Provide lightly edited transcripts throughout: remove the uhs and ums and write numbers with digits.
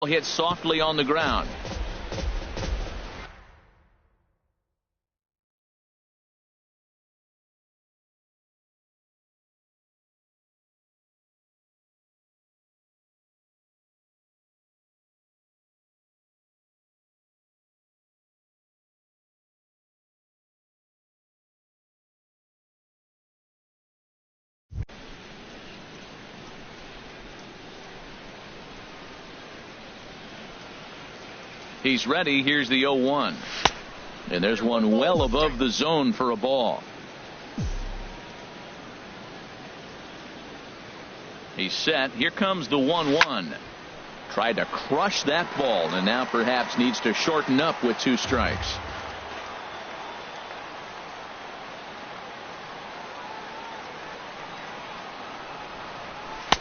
Hit softly on the ground. He's ready. Here's the 0-1. And there's one well above the zone for a ball. He's set. Here comes the 1-1. Tried to crush that ball and now perhaps needs to shorten up with 2 strikes.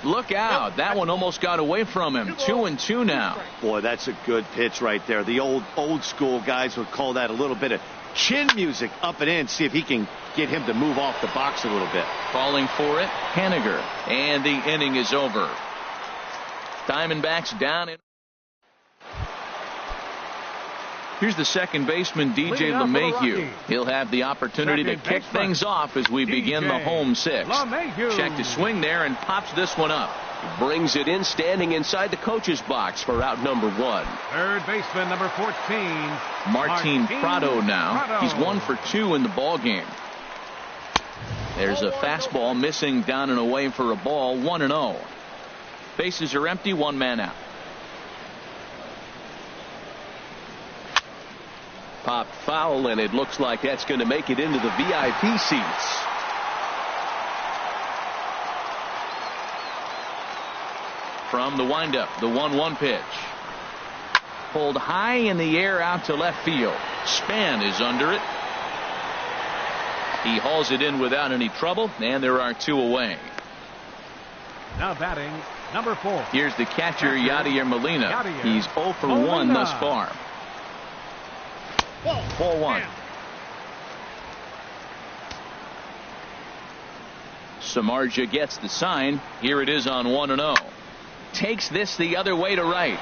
Look out. That one almost got away from him. 2-2 now. Boy, that's a good pitch right there. The old school guys would call that a little bit of chin music up and in. See if he can get him to move off the box a little bit. Calling for it, Haniger. And the inning is over. Diamondbacks down in. Here's the second baseman, DJ LeMahieu. He'll have the opportunity to kick things off as we begin the home 6. Check to swing there and pops this one up. Brings it in, standing inside the coach's box for out number 1. Third baseman, number 14. Martin Prado now. He's 1 for 2 in the ball game. There's a fastball missing down and away for a ball. 1-0. Bases are empty. 1 man out. Popped foul, and it looks like that's going to make it into the VIP seats. From the windup, the 1-1 pitch. Pulled high in the air out to left field. Span is under it. He hauls it in without any trouble, and there are 2 away. Now batting, number 4. Here's the catcher, Yadier Molina. He's 0 for 1 thus far. 4-1. Samardzija gets the sign. Here it is on 1-0. Takes this the other way to right.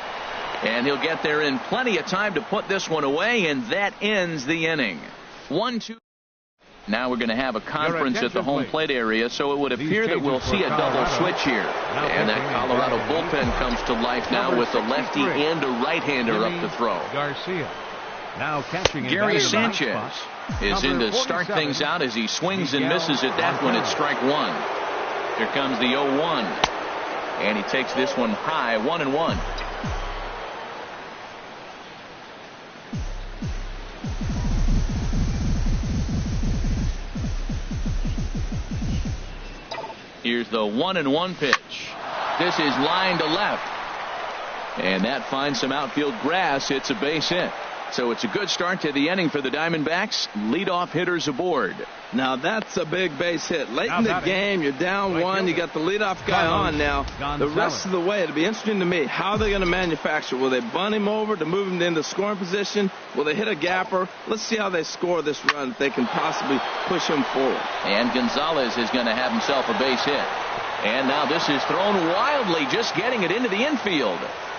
And he'll get there in plenty of time to put this one away, and that ends the inning. 1-2. Now we're going to have a conference at the home plate area, so it would appear that we'll see a double switch here. And that Colorado bullpen comes to life now with a lefty and a right-hander up to throw. Garcia. Now catching Gary Sanchez is in to start things out as he swings and misses at that one at strike 1. Here comes the 0-1. And he takes this one high. 1-1. Here's the 1-1 pitch. This is line to left. And that finds some outfield grass. It's a base hit. So it's a good start to the inning for the Diamondbacks. Leadoff hitters aboard. Now that's a big base hit. Late in the game, you're down 1. You got the leadoff guy on now. The rest of the way, it'll be interesting to me. How are they going to manufacture? Will they bunt him over to move him into scoring position? Will they hit a gapper? Let's see how they score this run if they can possibly push him forward. And Gonzalez is going to have himself a base hit. And now this is thrown wildly, just getting it into the infield.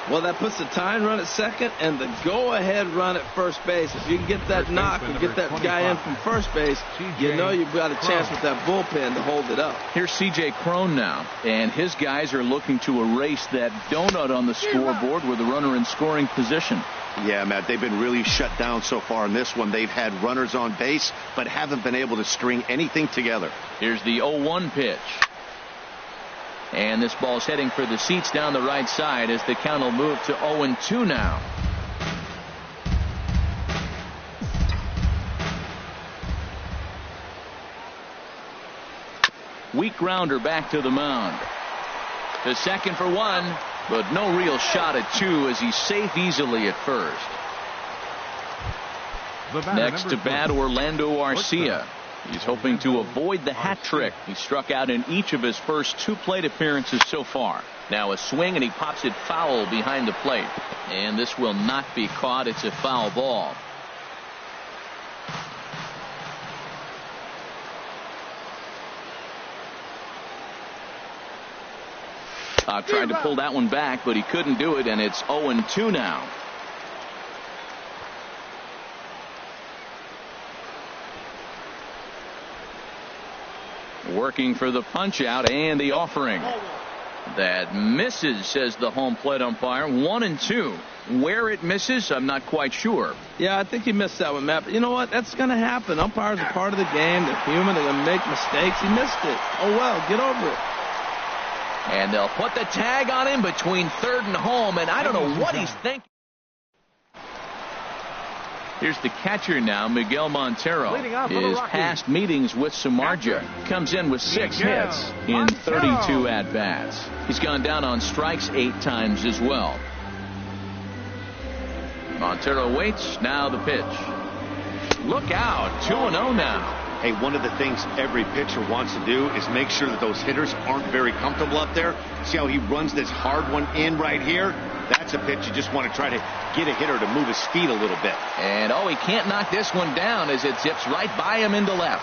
Well, that puts the tying run at second and the go-ahead run at first base. If you can get that knock and get that guy in from first base, you know you've got a chance with that bullpen to hold it up. Here's C.J. Cron now, and his guys are looking to erase that donut on the scoreboard with a runner in scoring position. Yeah, Matt, they've been really shut down so far in this one. They've had runners on base, but haven't been able to string anything together. Here's the 0-1 pitch. And this ball's heading for the seats down the right side as the count will move to 0-2 now. Weak grounder back to the mound. The second for 1, but no real shot at 2 as he's safe easily at first. Next to bat, Orlando Arcia. He's hoping to avoid the hat trick. He struck out in each of his first 2 plate appearances so far. Now a swing, and he pops it foul behind the plate. And this will not be caught. It's a foul ball. Tried to pull that one back, but he couldn't do it, and it's 0-2 now. Working for the punch out and the offering. That misses, says the home plate umpire. 1-2. Where it misses, I'm not quite sure. Yeah, I think he missed that one, Matt. But you know what? That's going to happen. Umpires are part of the game. They're human. They're going to make mistakes. He missed it. Oh, well, get over it. And they'll put the tag on him between third and home, and I don't know what he's thinking. Here's the catcher now, Miguel Montero. His past meetings with Samardzija. Comes in with 6 hits in 32 at-bats. He's gone down on strikes 8 times as well. Montero waits. Now the pitch. Look out. 2-0 now. Hey, one of the things every pitcher wants to do is make sure that those hitters aren't very comfortable up there. See how he runs this hard one in right here? That's a pitch you just want to try to get a hitter to move his feet a little bit. And, he can't knock this one down as it zips right by him into left.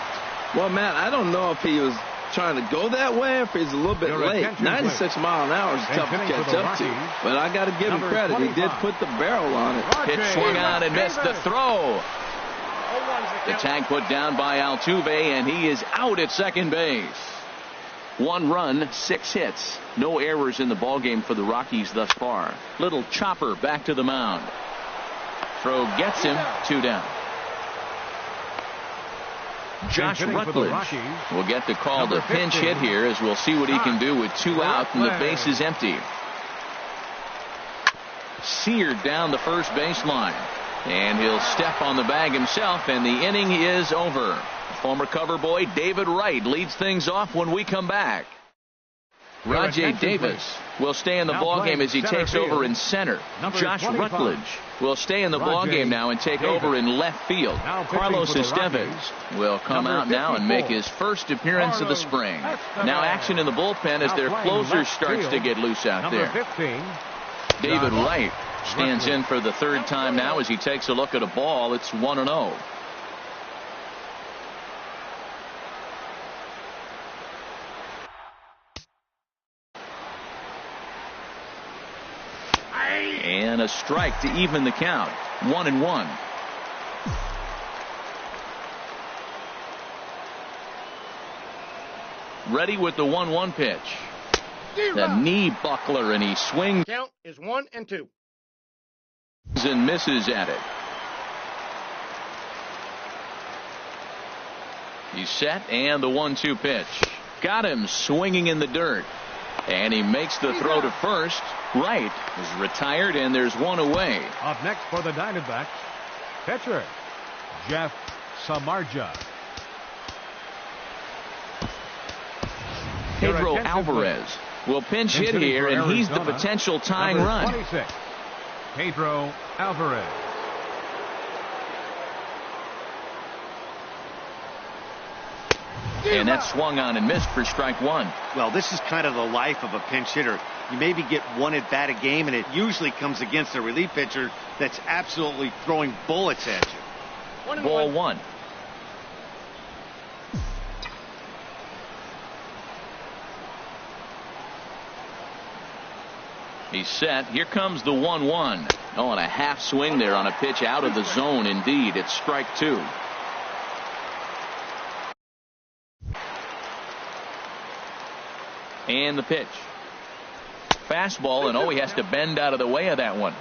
Well, Matt, I don't know if he was trying to go that way or if he's a little bit late. 96 mile an hour is tough to catch up to. But I got to give him credit. He did put the barrel on it. Pitch swung on and missed the throw. The tag put down by Altuve, and he is out at second base. 1 run, 6 hits. No errors in the ballgame for the Rockies thus far. Little chopper back to the mound. Throw gets him. 2 down. Josh Rutledge will get the call to pinch hit here, as we'll see what he can do with 2 out and the base is empty. Seared down the first baseline. And he'll step on the bag himself, and the inning is over. Former cover boy David Wright leads things off when we come back. Rajay Davis will stay in the ballgame as he takes over in center. Josh Rutledge will stay in the ballgame now and take over in left field. Carlos Estevez will come out now and make his first appearance of the spring. Now action in the bullpen as their closer starts to get loose out there. David Wright stands in for the 3rd time now as he takes a look at a ball. It's 1-0. And a strike to even the count. 1-1. Ready with the 1-1 pitch. The knee buckler, and he swings. Count is 1-2. And misses at it. He's set, and the 1-2 pitch. Got him swinging in the dirt. And he makes the throw to first. Wright is retired, and there's 1 away. Up next for the Diamondbacks, pitcher Jeff Samardzija. Pedro Alvarez will pinch hit here, and he's the potential tying run. 26, Pedro Alvarez. And that swung on and missed for strike 1. Well, this is kind of the life of a pinch hitter. You maybe get 1 at bat a game, and it usually comes against a relief pitcher that's absolutely throwing bullets at you. Ball 1. He's set. Here comes the 1-1. Oh, and a half swing there on a pitch out of the zone. Indeed, it's strike 2. And the pitch. Fastball, and he has to bend out of the way of that one.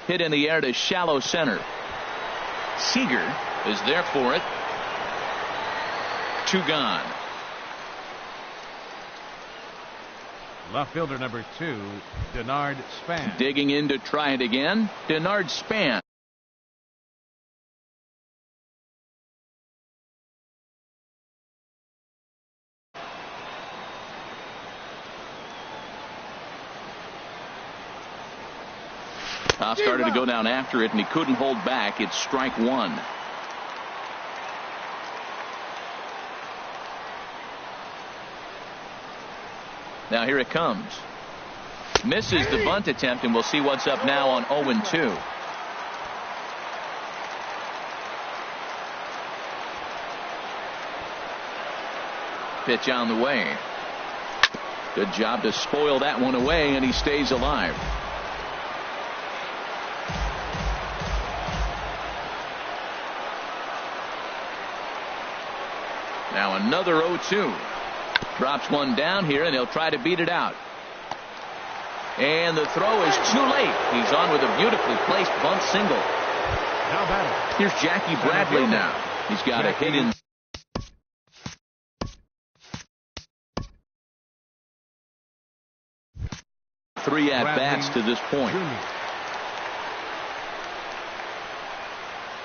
Hit in the air to shallow center. Seager is there for it. 2 gone. Left fielder number 2, Denard Span. Digging in to try it again, Denard Span. Started to go down after it, and he couldn't hold back. It's strike one. Now here it comes. Misses the bunt attempt, and we'll see what's up now on 0-2. Pitch on the way. Good job to spoil that one away, and he stays alive. Now another 0-2. Drops one down here, and he'll try to beat it out. And the throw is too late. He's on with a beautifully placed bunt single. Here's Jackie Bradley now. He's got a hit in. 3 at-bats to this point.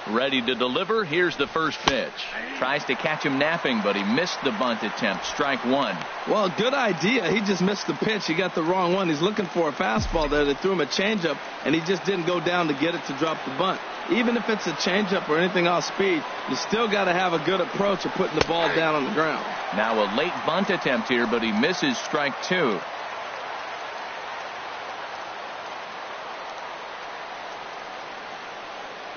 Ready to deliver. Here's the first pitch. Tries to catch him napping, but he missed the bunt attempt. Strike one. Well, good idea. He just missed the pitch. He got the wrong one. He's looking for a fastball there. They threw him a changeup, and he just didn't go down to get it to drop the bunt. Even if it's a changeup or anything off speed, you still got to have a good approach of putting the ball down on the ground. Now a late bunt attempt here, but he misses strike two.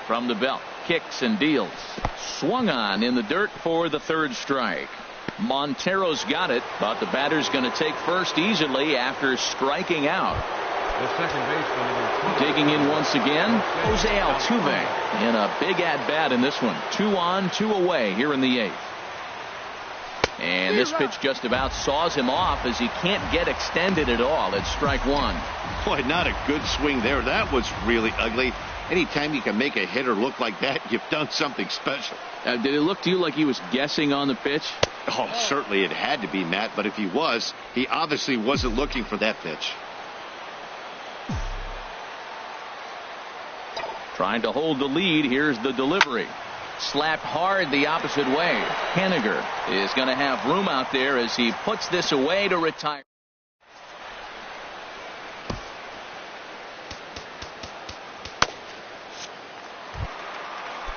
From the belt, kicks and deals. Swung on in the dirt for the third strike. Montero's got it, but the batter's going to take first easily after striking out. The second baseman. Digging in once again, Jose Altuve in a big at-bat in this one. 2 on, 2 away here in the 8th. And this pitch just about saws him off as he can't get extended at all. It's strike one. Boy, not a good swing there. That was really ugly. Anytime you can make a hitter look like that, you've done something special. Did it look to you like he was guessing on the pitch? Oh, certainly it had to be, Matt. But if he was, he obviously wasn't looking for that pitch. Trying to hold the lead. Here's the delivery. Slapped hard the opposite way. Henniger is going to have room out there as he puts this away to retire.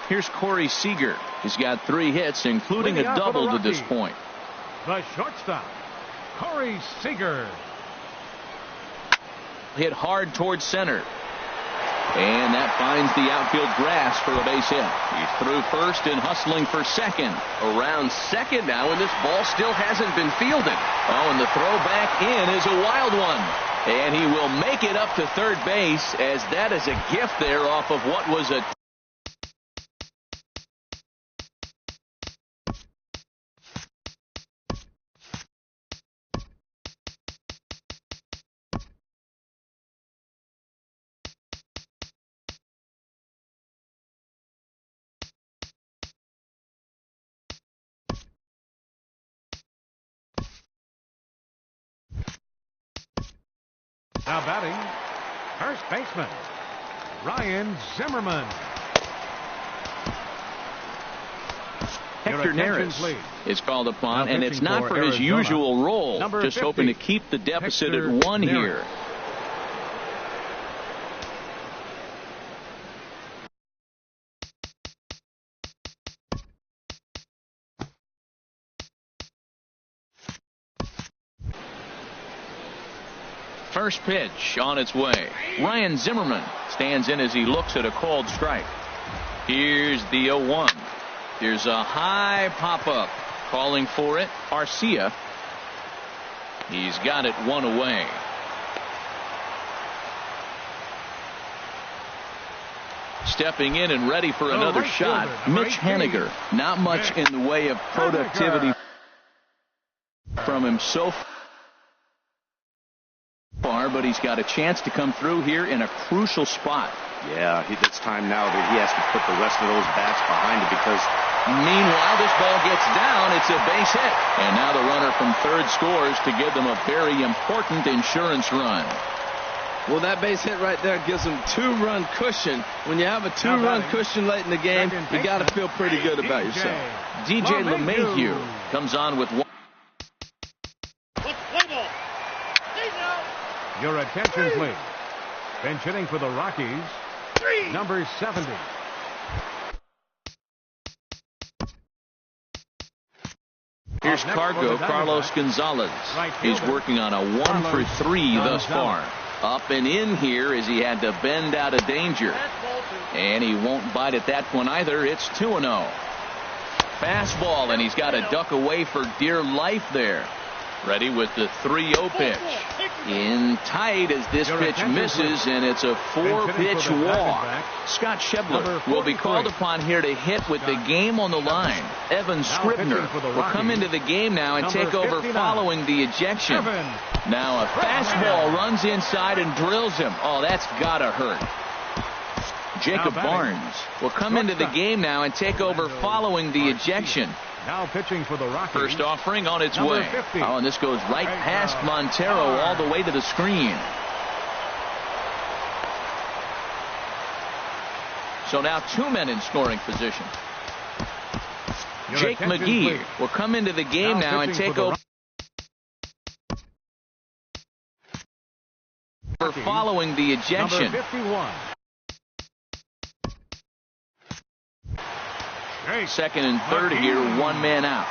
Here's Corey Seager. He's got 3 hits, including a double to this point. The shortstop, Corey Seager. Hit hard towards center. And that finds the outfield grass for a base hit. He's through first and hustling for second. Around second now, and this ball still hasn't been fielded. Oh, and the throw back in is a wild one. And he will make it up to third base, as that is a gift there off of what was a... Now batting, first baseman, Ryan Zimmerman. Hector Neris is called upon, and it's not for his usual role. Just 50, hoping to keep the deficit Hector at 1 here. First pitch on its way. Ryan Zimmerman stands in as he looks at a called strike. Here's the 0-1. There's a high pop-up. Calling for it, Arcia. He's got it 1 away. Stepping in and ready for another shot, Mitch Henniger. Not much in the way of productivity from him so far, but he's got a chance to come through here in a crucial spot. Yeah, it's time now that he has to put the rest of those bats behind it, because meanwhile this ball gets down. It's a base hit, and now the runner from third scores to give them a very important insurance run. Well, that base hit right there gives them 2-run cushion. When you have a 2-run cushion late in the game, you got to feel pretty good about yourself. DJ LeMahieu comes on with 1. Your attention, please. Bench hitting for the Rockies, number 70. Here's Carlos Gonzalez. He's working on a 1-for-3 thus far. Up and in here as he had to bend out of danger. And he won't bite at that one either. It's 2-0. Fastball, and he's got to duck away for dear life there. Ready with the 3-0 pitch. In tight as this pitch misses, and it's a 4-pitch walk. Scott Schebler will be called upon here to hit with the game on the line. Evan Scribner will come into the game now and take over following the ejection. Now a fastball runs inside and drills him. Oh, that's gotta hurt. Jacob Barnes will come into the game now and take over following the ejection. Now pitching for the Rockies. First offering on its way. Oh, and this goes right past Montero all the way to the screen. So now 2 men in scoring position. Jake McGee will come into the game now and take over following the ejection. Number 51. Second and third here, 1 man out.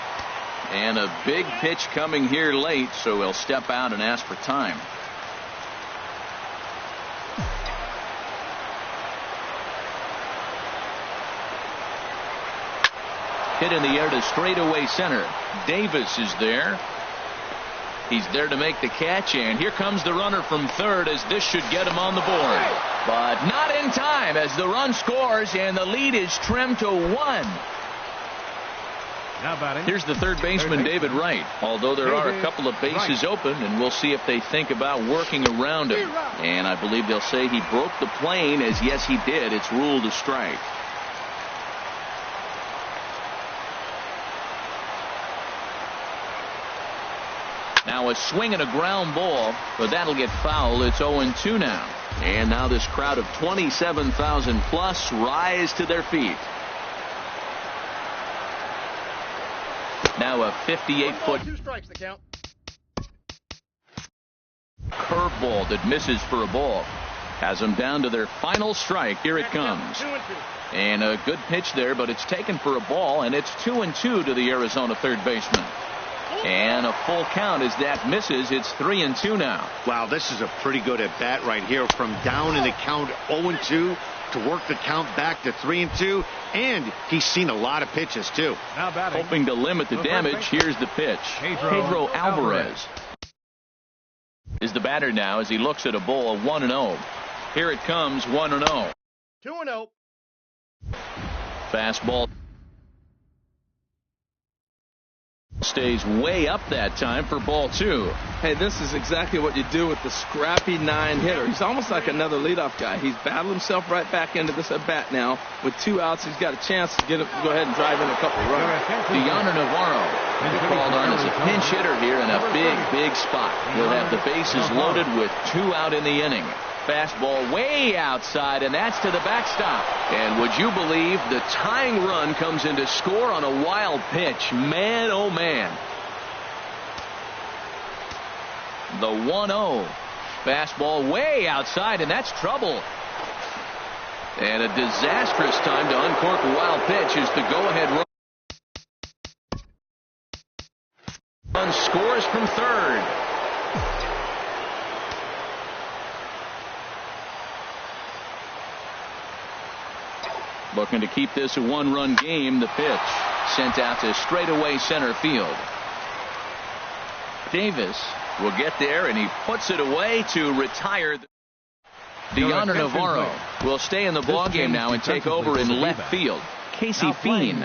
And a big pitch coming here late, so he'll step out and ask for time. Hit in the air to straightaway center. Davis is there. He's there to make the catch, and here comes the runner from third as this should get him on the board. But not in time as the run scores, and the lead is trimmed to 1. Here's the third baseman, David Wright. Although there are a couple of bases open, and we'll see if they think about working around him. And I believe they'll say he broke the plane, as yes, he did. It's ruled a strike. Now a swing and a ground ball, but that'll get foul. It's 0-2 now. And now this crowd of 27,000 plus rise to their feet. Now a 58-foot curveball that misses for a ball. Has them down to their final strike. Here it comes. And a good pitch there, but it's taken for a ball, and it's 2-2 to the Arizona third baseman. And a full count as that misses. It's 3-2 now. Wow, this is a pretty good at bat right here. From down in the count 0-2 to work the count back to 3-2. And he's seen a lot of pitches too. Hoping to limit the damage. Here's the pitch. Pedro Alvarez is the batter now as he looks at a ball of 1-0. Here it comes, 1-0. 2-0. Fastball stays way up that time for ball 2. Hey, this is exactly what you do with the scrappy 9-hitter. He's almost like another leadoff guy. He's battled himself right back into this at bat now. With 2 outs, he's got a chance to go ahead and drive in a couple of runs. Deanna Navarro called on as a pinch hitter here in a big spot. He'll have the bases loaded with 2 out in the inning. Fastball way outside, and that's to the backstop. And would you believe the tying run comes in to score on a wild pitch? Man, oh man. The 1-0. Fastball way outside, and that's trouble. And a disastrous time to uncork a wild pitch is the go-ahead run. Run scores from third. Looking to keep this a 1-run game. The pitch sent out to straightaway center field. Davis will get there, and he puts it away to retire. Deanna Navarro will stay in the ballgame now and take over in left field. Casey Fiend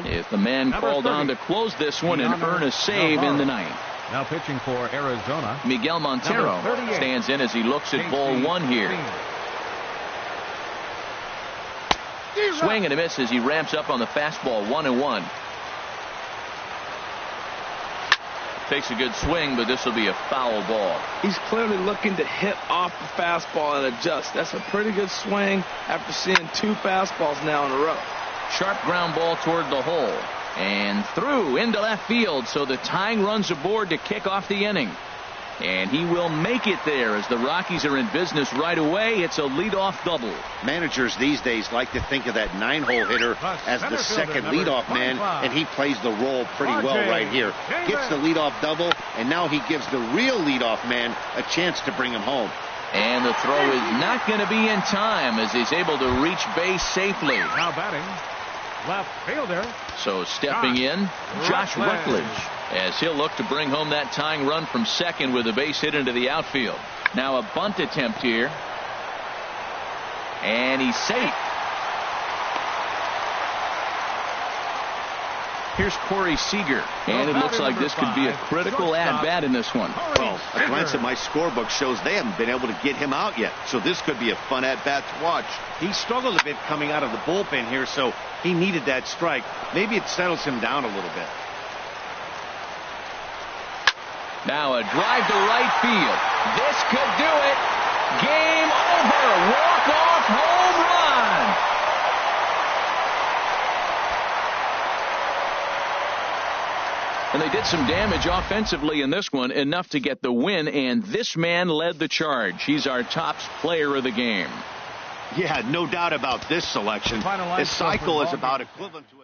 is the man called on to close this one and earn a save in the ninth. Now pitching for Arizona, Miguel Montero stands in as he looks at ball 1 here. Swing and a miss as he ramps up on the fastball. 1-1. Takes a good swing, but this will be a foul ball. He's clearly looking to hit off the fastball and adjust. That's a pretty good swing after seeing 2 fastballs now in a row. Sharp ground ball toward the hole. And through into left field, so the tying runs aboard to kick off the inning. And he will make it there as the Rockies are in business right away. It's a leadoff double. Managers these days like to think of that 9-hole hitter as the second leadoff man, and he plays the role pretty well right here. Gets the leadoff double, and now he gives the real leadoff man a chance to bring him home. And the throw is not going to be in time as he's able to reach base safely. Now batting, left fielder. So stepping in, Josh Rutledge, as he'll look to bring home that tying run from second with a base hit into the outfield. Now a bunt attempt here. And he's safe. Here's Corey Seager. And it looks like this could be a critical at-bat in this one. Well, a glance at my scorebook shows they haven't been able to get him out yet. So this could be a fun at-bat to watch. He struggled a bit coming out of the bullpen here, so he needed that strike. Maybe it settles him down a little bit. Now a drive to right field. This could do it. Game over. Walk-off home run. And they did some damage offensively in this one, enough to get the win, and this man led the charge. He's our top player of the game. Yeah, no doubt about this selection. His cycle is about equivalent to a...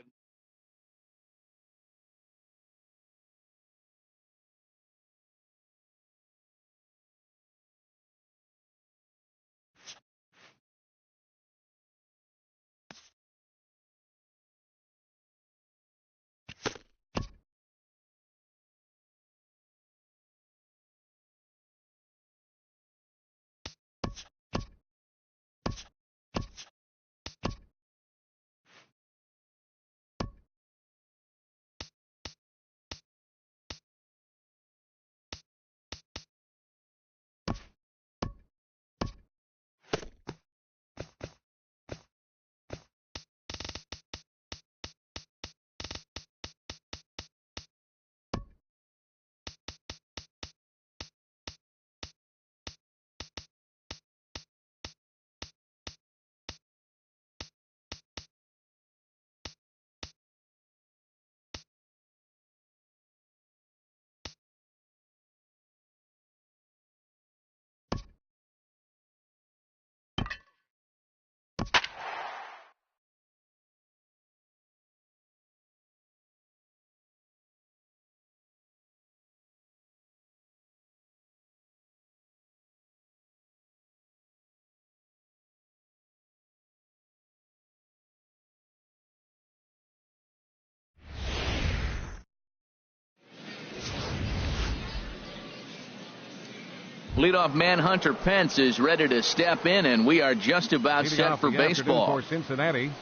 Leadoff man Hunter Pence is ready to step in, and we are just about set for baseball. For Cincinnati,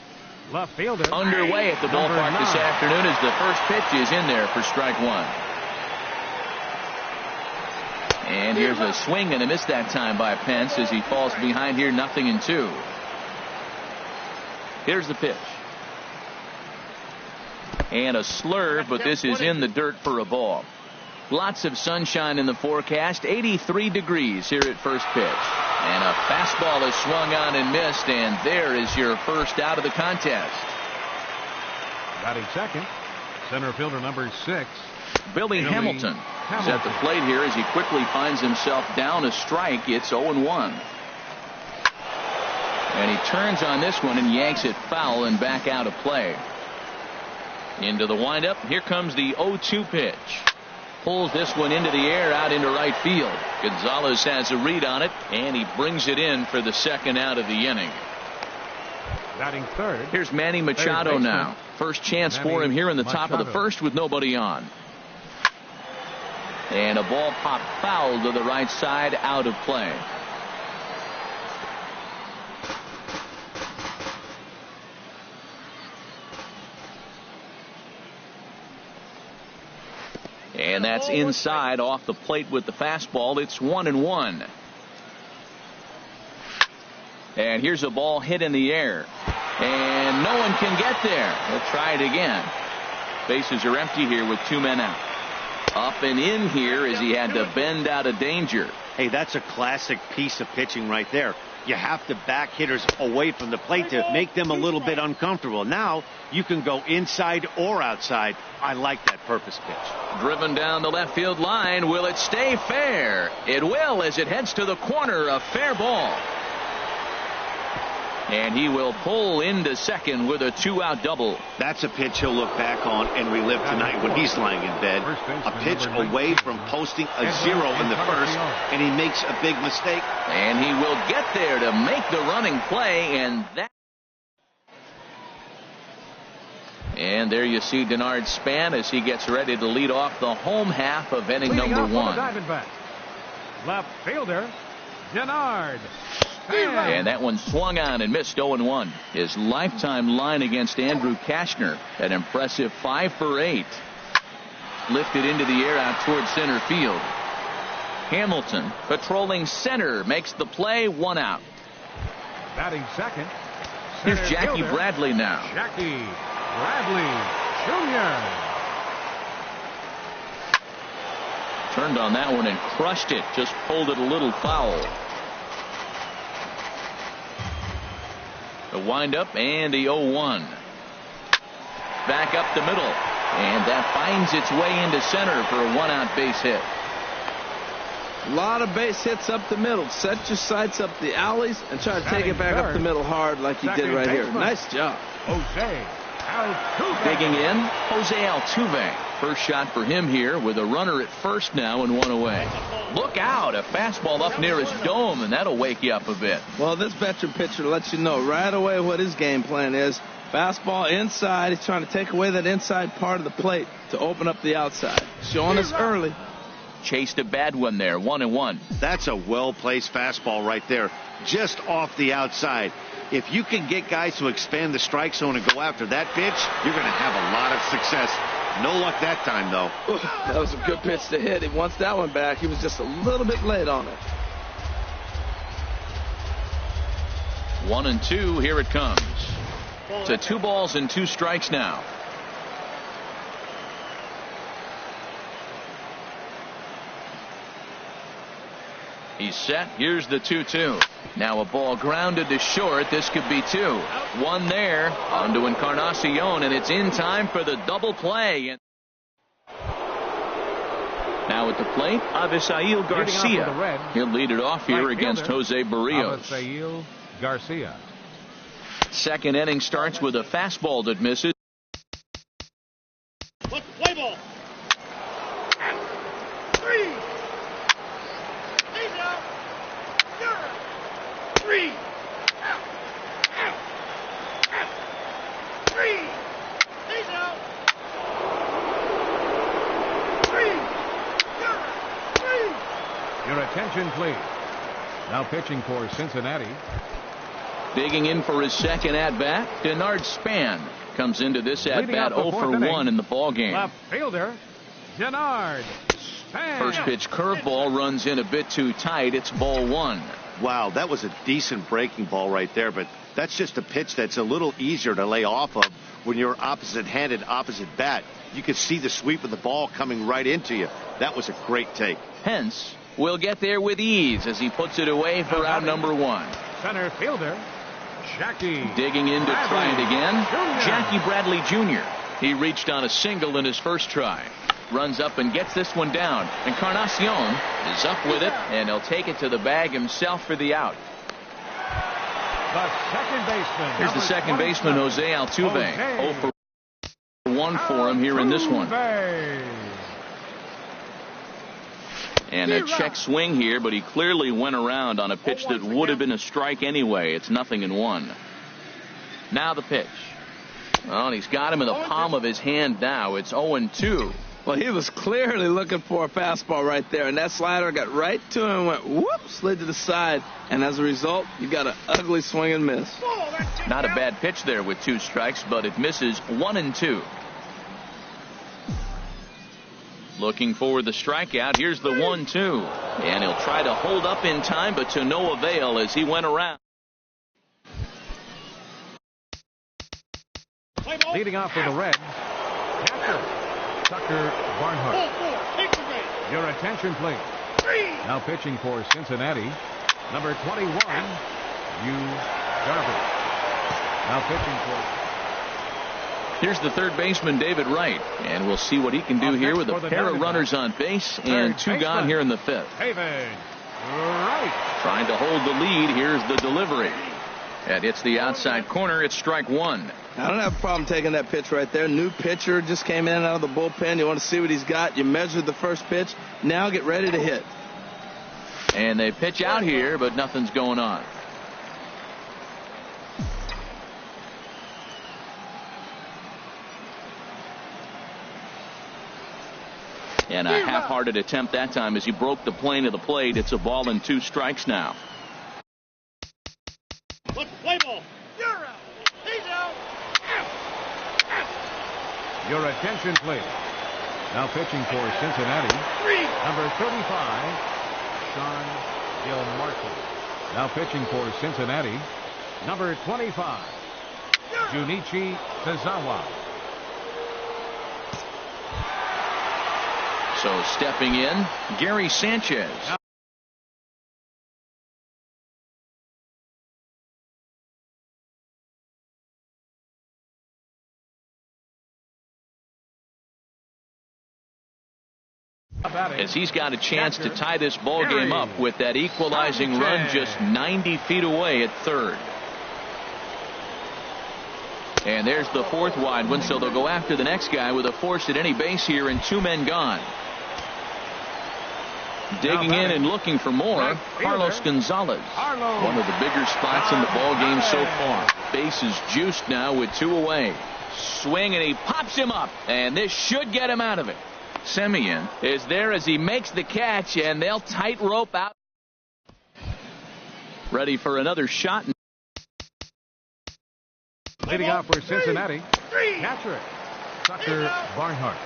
left fielder. Underway at the ballpark this afternoon as the first pitch is in there for strike one. And here's a swing and a miss that time by Pence as he falls behind here, 0-2. Here's the pitch. And a slur, but this is in the dirt for a ball. Lots of sunshine in the forecast. 83 degrees here at first pitch. And a fastball is swung on and missed, and there is your first out of the contest. Batting second, center fielder number 6. Billy Hamilton is at the plate here as he quickly finds himself down a strike. It's 0-1. And he turns on this one and yanks it foul and back out of play. Into the windup. Here comes the 0-2 pitch. Pulls this one into the air out into right field. Gonzalez has a read on it, and he brings it in for the second out of the inning. Batting third. Here's Manny Machado now. First chance for him here in the top of the first with nobody on. And a ball popped foul to the right side, out of play. And that's inside off the plate with the fastball. It's 1-1. And here's a ball hit in the air. And no one can get there. We'll try it again. Bases are empty here with 2 men out. Up and in here as he had to bend out of danger. Hey, that's a classic piece of pitching right there. You have to back hitters away from the plate to make them a little bit uncomfortable. Now you can go inside or outside. I like that purpose pitch. Driven down the left field line. Will it stay fair? It will, as it heads to the corner. A fair ball. And he will pull into second with a 2-out double. That's a pitch he'll look back on and relive tonight when he's lying in bed. A pitch away from posting a 0 in the first, and he makes a big mistake. And he will get there to make the running play, and there you see Denard Span as he gets ready to lead off the home half of inning number 1. Left fielder, Denard. And that one swung on and missed 0-1. His lifetime line against Andrew Kashner, an impressive 5 for 8. Lifted into the air out towards center field. Hamilton patrolling center makes the play, 1 out. Batting second. Here's Jackie Bradley now. Jackie Bradley Jr. Turned on that one and crushed it. Just pulled it a little foul. The windup and the 0-1. Back up the middle. And that finds its way into center for a 1-out base hit. A lot of base hits up the middle. Set your sights up the alleys and try to take it back up the middle hard like you did right here. Nice job. Jose Altuve. Digging in, Jose Altuve. First shot for him here with a runner at first now and 1 away. Look out, a fastball up near his dome, and that'll wake you up a bit. Well, this veteran pitcher lets you know right away what his game plan is. Fastball inside. He's trying to take away that inside part of the plate to open up the outside. Showing us early. Chased a bad one there, 1-1. That's a well-placed fastball right there, just off the outside. If you can get guys to expand the strike zone and go after that pitch, you're going to have a lot of success. No luck that time, though. That was a good pitch to hit. He wants that one back. He was just a little bit late on it. 1-2, here it comes. To 2 balls and 2 strikes now. He's set. Here's the 2-2. Now a ball grounded to short. This could be 2. 1 there. On to Encarnacion, and it's in time for the double play. Now at the plate, Avisail Garcia. He'll lead it off here against Jose Barrios. Avisail Garcia. Second inning starts with a fastball that misses. Play ball. 3. 3. 3. 3. Your attention, please. Now pitching for Cincinnati. Digging in for his second at-bat, Denard Span comes into this at-bat 0 for 1 in the ballgame. Left fielder, Denard Span. First pitch curveball runs in a bit too tight. It's ball 1. Wow, that was a decent breaking ball right there, but that's just a pitch that's a little easier to lay off of when you're opposite-handed, opposite bat. You could see the sweep of the ball coming right into you. That was a great take. Hence, will get there with ease as he puts it away for out number 1. Center fielder, Jackie. Digging in to try it again. Jr. Jackie Bradley Jr. He reached on a single in his first try. Runs up and gets this one down. Encarnacion is up with it, and he'll take it to the bag himself for the out. The second baseman. Here's the second baseman, Jose Altuve. 0 for 1 for him here in this one. And a check swing here, but he clearly went around on a pitch that would have been a strike anyway. It's 0-1. Now the pitch. Well, he's got him in the palm of his hand now. It's 0-2. Well, he was clearly looking for a fastball right there, and that slider got right to him and went whoop, slid to the side, and as a result, you got an ugly swing and miss. Not a bad pitch there with 2 strikes, but it misses 1-2. Looking for the strikeout. Here's the 1-2, and he'll try to hold up in time, but to no avail as he went around. Leading off for the Reds, catcher Tucker Barnhart. Your attention, please. Now pitching for Cincinnati, number 21, Garbage. Now pitching for. Here's the third baseman, David Wright, and we'll see what he can do here with a pair of runners on base and two gone here in the fifth. David Wright. Trying to hold the lead. Here's the delivery. And it's the outside corner. It's strike one. I don't have a problem taking that pitch right there. New pitcher just came in out of the bullpen. You want to see what he's got. You measured the first pitch. Now get ready to hit. And they pitch out here, but nothing's going on. And a half-hearted attempt that time as he broke the plane of the plate. It's a ball and 2 strikes now. Let's play ball. You're out. He's out. Your attention, please. Now pitching for Cincinnati. Number 35, Sean Gilmartin. Now pitching for Cincinnati. Number 25, Junichi Tazawa. So stepping in, Gary Sanchez. As he's got a chance to tie this ball game up with that equalizing run just 90 feet away at third. And there's the fourth wide one, so they'll go after the next guy with a force at any base here and 2 men gone. Digging in and looking for more, Carlos Gonzalez. One of the bigger spots in the ball game so far. Base is juiced now with 2 away. Swing, and he pops him up, and this should get him out of it. Semien is there as he makes the catch, and they'll tightrope out. Ready for another shot. Leading out for Cincinnati, catcher Tucker Barnhart.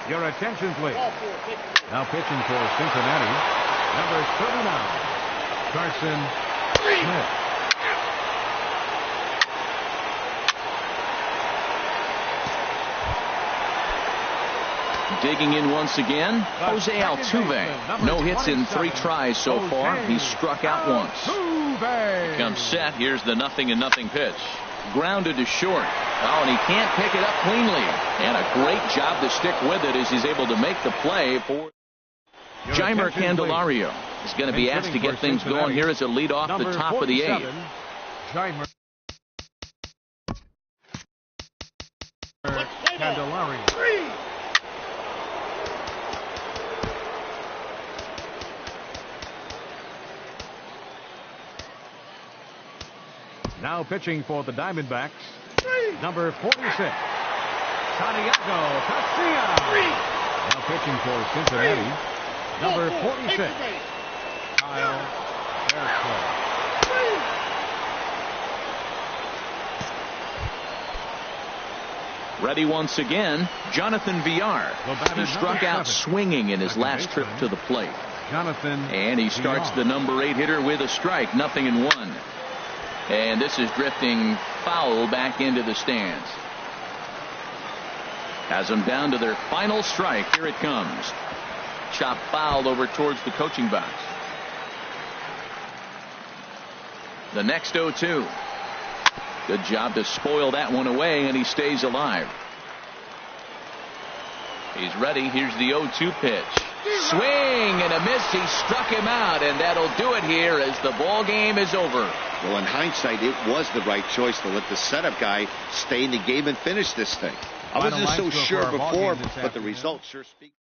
Your attention, please. Now pitching for Cincinnati, number 39, Carson Smith. Digging in once again, Jose Altuve. No hits in 3 tries so far. He struck out once. He comes set. Here's the 0-0 pitch. Grounded to short. Oh, and he can't pick it up cleanly. And a great job to stick with it as he's able to make the play for Jeimer Candelario. Is going to be asked to get things going here as a lead off the top of the 8th. Jeimer Candelario. Now pitching for the Diamondbacks, number 46, Santiago Garcia. Now pitching for Cincinnati, number 46, Kyle Fairclough. Ready once again, Jonathan Villar. He struck out swinging in his last trip to the plate. And he starts the number 8 hitter with a strike, 0-1. And this is drifting foul back into the stands. Has them down to their final strike. Here it comes. Chop foul over towards the coaching box. The next 0-2. Good job to spoil that one away, and he stays alive. He's ready. Here's the 0-2 pitch. Swing and a miss. He struck him out, and that'll do it here as the ball game is over. Well, in hindsight, it was the right choice to let the setup guy stay in the game and finish this thing. I wasn't so sure before, but the results sure speak.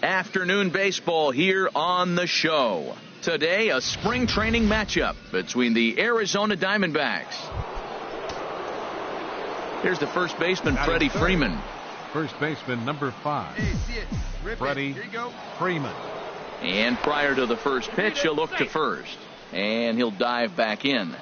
Afternoon baseball here on the show. Today, a spring training matchup between the Arizona Diamondbacks. Here's the first baseman, Freddie Freeman. First baseman, number 5. Freddie Freeman. And prior to the first pitch, he'll look to first. And he'll dive back in.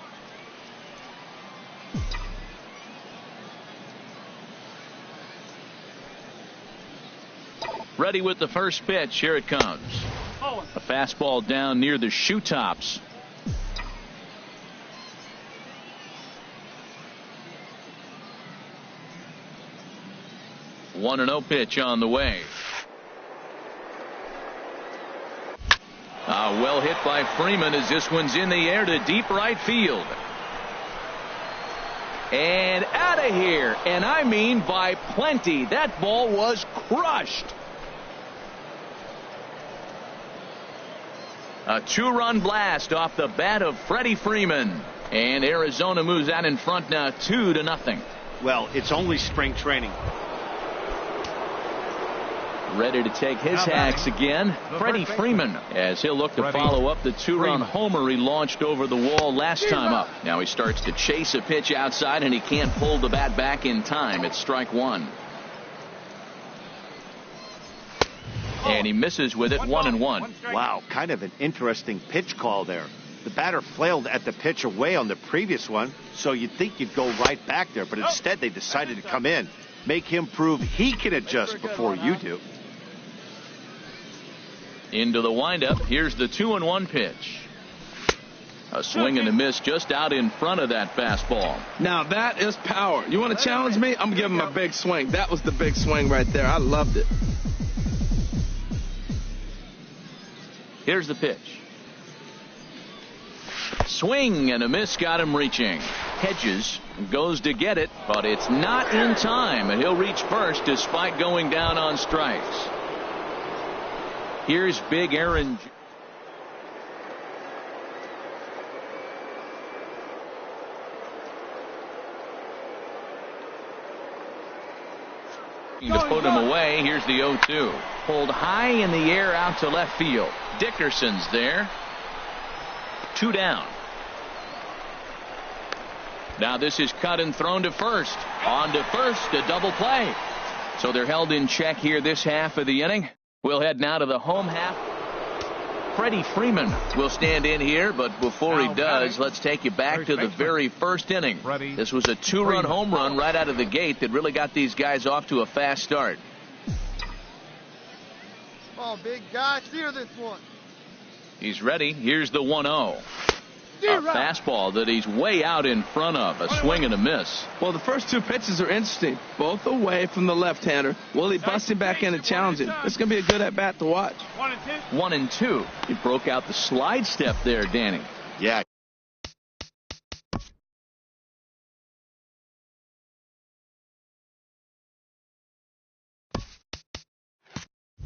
Ready with the first pitch. Here it comes. A fastball down near the shoe tops. One and 0 pitch on the way. Well hit by Freeman as this one's in the air to deep right field. And out of here. And I mean by plenty. That ball was crushed. A 2-run blast off the bat of Freddie Freeman. And Arizona moves out in front now 2-0. Well, it's only spring training. Ready to take his hacks again, Freddie Freeman, as he'll look to follow up the 2-run homer he launched over the wall last time up. Now he starts to chase a pitch outside, and he can't pull the bat back in time. It's strike one. And he misses with it, 1-1. Wow, kind of an interesting pitch call there. The batter flailed at the pitch away on the previous one, so you'd think you'd go right back there, but instead they decided to come in, make him prove he can adjust before you do. Into the windup. Here's the 2-1 pitch. A swing and a miss just out in front of that fastball. Now that is power. You want to challenge me? I'm giving him a big swing. That was the big swing right there. I loved it. Here's the pitch. Swing and a miss got him reaching. Hedges goes to get it, but it's not in time, and he'll reach first despite going down on strikes. Here's Big Aaron. To put him away. Here's the 0-2. Pulled high in the air out to left field. Dickerson's there. 2 down. Now this is cut and thrown to first. On to first, a double play. So they're held in check here this half of the inning. We'll head now to the home half. Freddie Freeman will stand in here, but before he does, let's take you back to the very first inning. This was a 2-run home run right out of the gate that really got these guys off to a fast start. Come on, big guy, steer this one. He's ready. Here's the 1-0. A fastball that he's way out in front of. A swing and a miss. Well, the first 2 pitches are interesting. Both away from the left-hander. Will he bust him back in and challenge him? It's going to be a good at-bat to watch. 1-2. He broke out the slide step there, Danny. Yeah.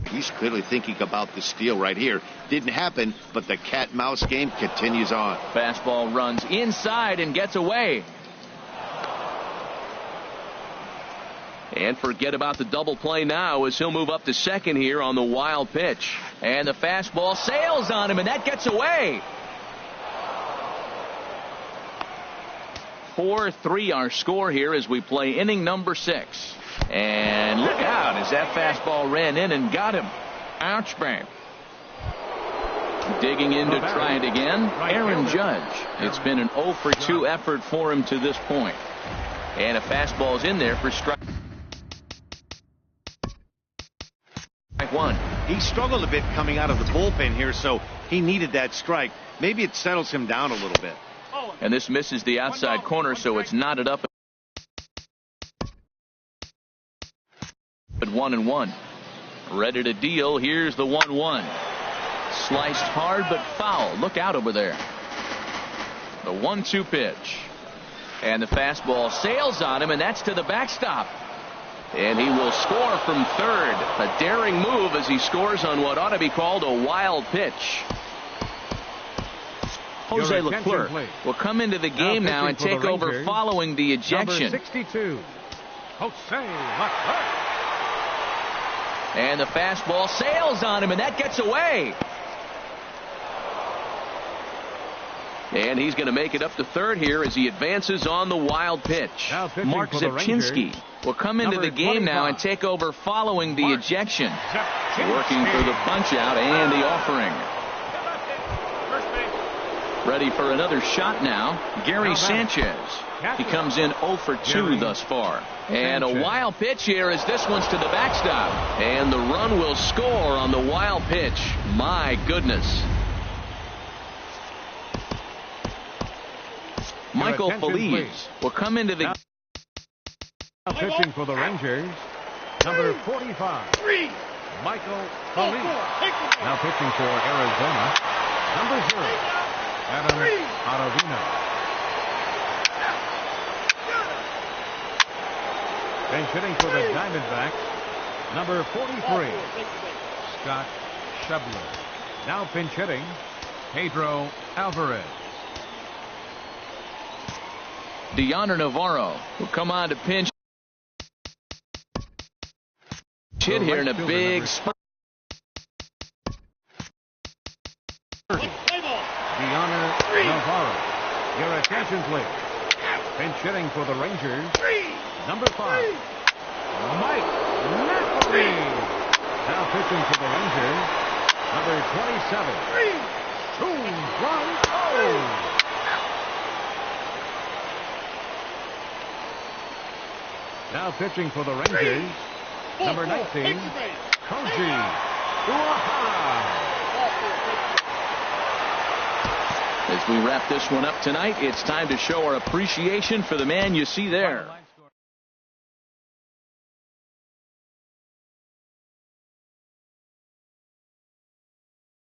He's clearly thinking about the steal right here. Didn't happen, but the cat-mouse game continues on. Fastball runs inside and gets away. And forget about the double play now as he'll move up to second here on the wild pitch. And the fastball sails on him, and that gets away. 4-3 our score here as we play inning number 6. And look out as that fastball ran in and got him. Ouch, bang. Digging in to try it again, Aaron Judge. It's been an 0-for-2 effort for him to this point. And a fastball's in there for strike 1. He struggled a bit coming out of the bullpen here, so he needed that strike. Maybe it settles him down a little bit. And this misses the outside corner, so it's knotted up at 1-1. Ready to deal. Here's the 1-1. Sliced hard but foul. Look out over there. The 1-2 pitch. And the fastball sails on him, and that's to the backstop. And he will score from third. A daring move as he scores on what ought to be called a wild pitch. Jose Leclerc will come into the game now and take over following the ejection. Number 62, Jose Leclerc. And the fastball sails on him, and that gets away. And he's going to make it up to third here as he advances on the wild pitch. Mark Zipchinski will come into the game now and take over following the ejection. Working for the punch out and the offering. Ready for another shot now, Gary Sanchez. He comes in 0 for 2 thus far. And a wild pitch here as this one's to the backstop. And the run will score on the wild pitch. My goodness. Michael Feliz will come into the... Now pitching for the Rangers, number 45, Michael Feliz. Now pitching for Arizona, number 0, Adam Ottavino. Then hitting for the Diamondbacks, number 43, Scott Schebler. Now pinch hitting, Pedro Alvarez. Deoner Navarro will come on to pinch hit here in a big spot. Deoner Navarro. Your attention, please. Pinch hitting for the Rangers, number 5, Mike Napoli. Now pitching for the Rangers, number 27, 2-1-0. Now pitching for the Rangers, number 19, Koji Uehara. As we wrap this one up tonight, it's time to show our appreciation for the man you see there.